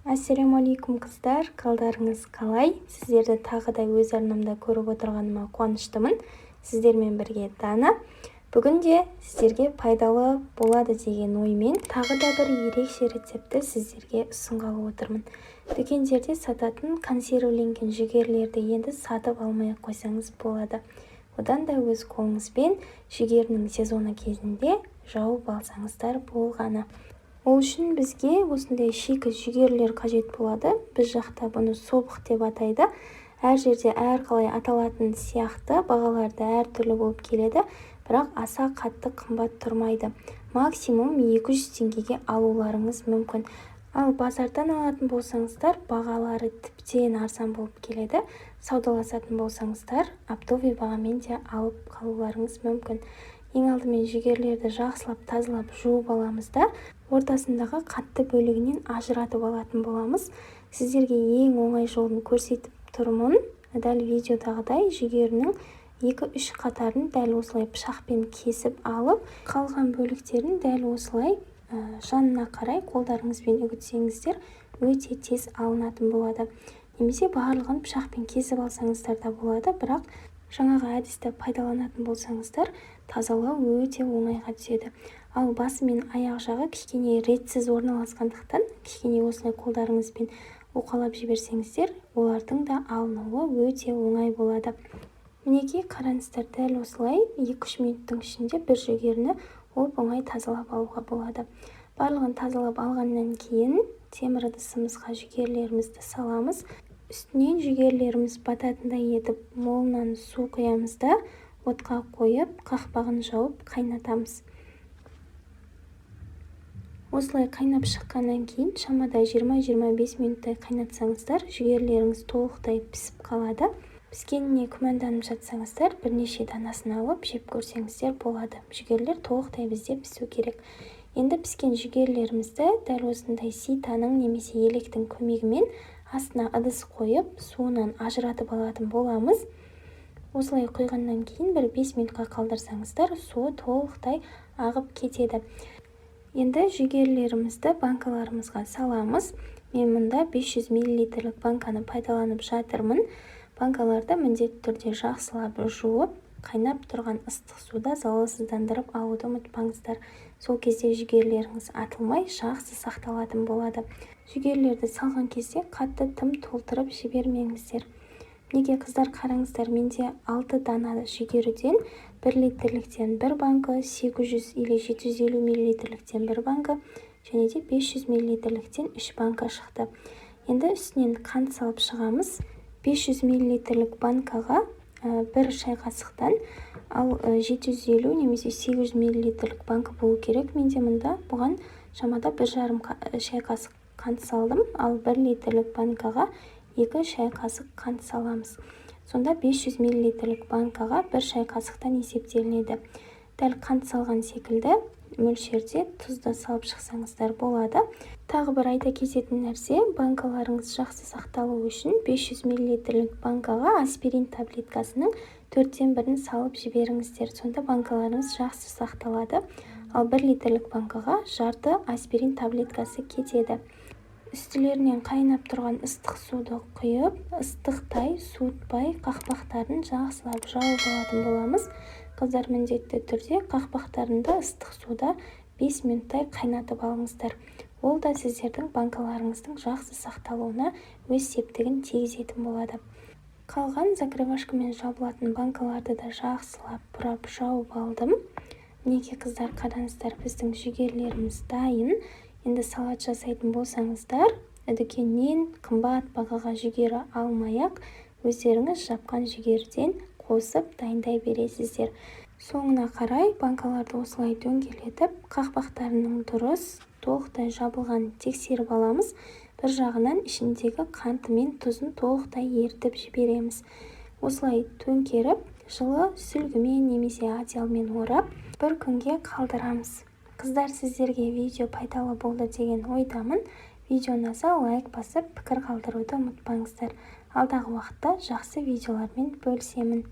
Ассалаумалейкум қыздар, қалдарыңыз қалай? Сіздерді тағы да өз арнамда көріп отырғаныма қуаныштымын. Сіздермен бірге Дана. Бүгінде сіздерге пайдалы болады деген оймен тағы да бір ерекше рецепті сіздерге ұсынғалы отырмын. Дүкендерде сататын консервіленген жүгерлерді енді сатып алмай қойсаңыз болады. Одан да өз қолыңызбен жүгерінің сезоны кезінде жауып алсаңыздар болғаны. Ол үшін бізге осындай шикі жүгерлер қажет болады. Біз жақта бұны собық деп атайды. Әр жерде әрқалай аталатын сияқты бағаларды әртүрлі болып келеді, бірақ аса қатты қымбат тұрмайды. Максимум 200 теңгеге алуларыңыз мүмкін. Ал базардан алатын болсаңыздар, бағалары тіптен арзан болып келеді. Саудаласатын болсаңыздар, оптовый бағамен де алып қалуларыңыз мүмкін. Ең алдымен жүгерлерді жақсылап тазалап жуып аламыз да, ортасындағы қатты бөлігінен ажыратып алатын боламыз. Сіздерге ең оңай жолын көрсетіп тұрмын. Дәл видеодағыдай жүгерінің 2-3 қатарын дәл осылай пышақпен кесіп алып, қалған бөліктерін дәл осылай жанына қарай қолдарыңызбен үгітсеңіздер, өте тез алынатын болады. Немесе барлығын пышақпен кесіп алсаңыздар да болады, бірақ жаңағы әдісті пайдаланатын болсаңыздар, тазалау өте оңайға түседі. Ал басы мен аяқ жағы кішкене ретсіз орналасқандықтан, кішкене осылай қолдарыңызбен уқалап жіберсеңіздер, олардың да алынуы өте оңай болады. Мінекей қараңыздар, дәл осылай 2-3 минуттың ішінде бір жүгеріні оп-оңай тазалап алуға болады. Барлығын тазалап алғаннан кейін темір ыдысымызға жүгерлерімізді саламыз. Үстінен жүгерлеріміз бататындай етіп молынан су құямыз да отқа қойып, қақпағын жауып қайнатамыз. Осылай қайнап шыққаннан кейін шамада 20-25 минуттай қайнатсаңыздар, жүгерлеріңіз толықтай пісіп қалады. Піскеніне күмәнданып жатсаңыздар, бірнеше данасын алып жеп көрсеңіздер болады. Жүгерлер толықтай бізде пісу керек. Енді піскен жүгерлерімізді дәл осындай ситаның немесе електің көмегімен астына ыдыс қойып, суынан ажыратып алатын боламыз. Осылай құйғаннан кейін бір 5 минутқа қалдырсаңыздар, суы толықтай ағып кетеді. Енді жүгерлерімізді банкаларымызға саламыз. Мен мұнда 500 мл банканы пайдаланып жатырмын. Банкаларды міндетті түрде жақсылап жуып, қайнап тұрған ыстық суда залалсыздандырып алуды ұмытпаңыздар. Сол кезде жүгерлеріңіз атылмай, жақсы сақталатын болады. Жүгерлерді салған кезде қатты тым толтырып жібермеңіздер. Неге қыздар, қараңыздар, менде 6 дана жүгеріден 1 литрліктен 1 банкі, 800 или 750 мл бір банкі, және де 500 мл 3 банка шықты. Енді үстінен қант салып шығамыз. 500 мл банкаға 1 шай қасықтан, ал 750 немесе 800 мл банка болу керек. Менде мұнда бұған шамада 1,5 шай қасық қант салдым, ал 1 литрлік банкаға 2 шай қасық қант саламыз. Сонда 500 мл банкаға 1 шай қасықтан есептелінеді. Дәл қант салған секілді мөлшерде тұзды салып шықсаңыздар болады. Тағы бір айта кететін нәрсе, банкаларыңыз жақсы сақталу үшін 500 мл банкаға аспирин таблеткасының 4/1 салып жіберіңіздер. Сонда банкаларыңыз жақсы сақталады. Ал 1 литрлік банкаға жарты аспирин таблеткасы кетеді. Үстілерінен қайнап тұрған ыстық суды құйып, ыстықтай суытпай қақпақтарын жақсылап жауып алатын боламыз. Қыздар, міндетті түрде қақпақтарында ыстық суда 5 минуттай қайнатып алыңыздар. Ол да сіздердің банкаларыңыздың жақсы сақталуына өз септігін тигізетін болады. Қалған закрывашкамен жабылатын банкаларды да жақсылап бұрап жауып алдым. Неге қыздар, қараңыздар, біздің жүгерлеріміз дайын. Енді салат жасайтын болсаңыздар, дүкеннен қымбат бағаға жүгері алмай-ақ, өздеріңіз жапқан жүгерден қосып дайындай бересіздер. Соңына қарай банкаларды осылай дөңгелетіп, қақпақтарының дұрыс, толықтай жабылғанын тексеріп аламыз. Бір жағынан ішіндегі қанты мен тұзын толықтай ерітіп жібереміз. Осылай төңкеріп, жылы сүлгімен немесе одеялмен орап, бір күнге қалдырамыз. Қыздар, сіздерге видео пайдалы болды деген ойдамын. Видео ұнаса лайк басып, пікір қалдыруды ұмытпаңыздар. Алдағы уақытта жақсы видеолармен бөлісемін.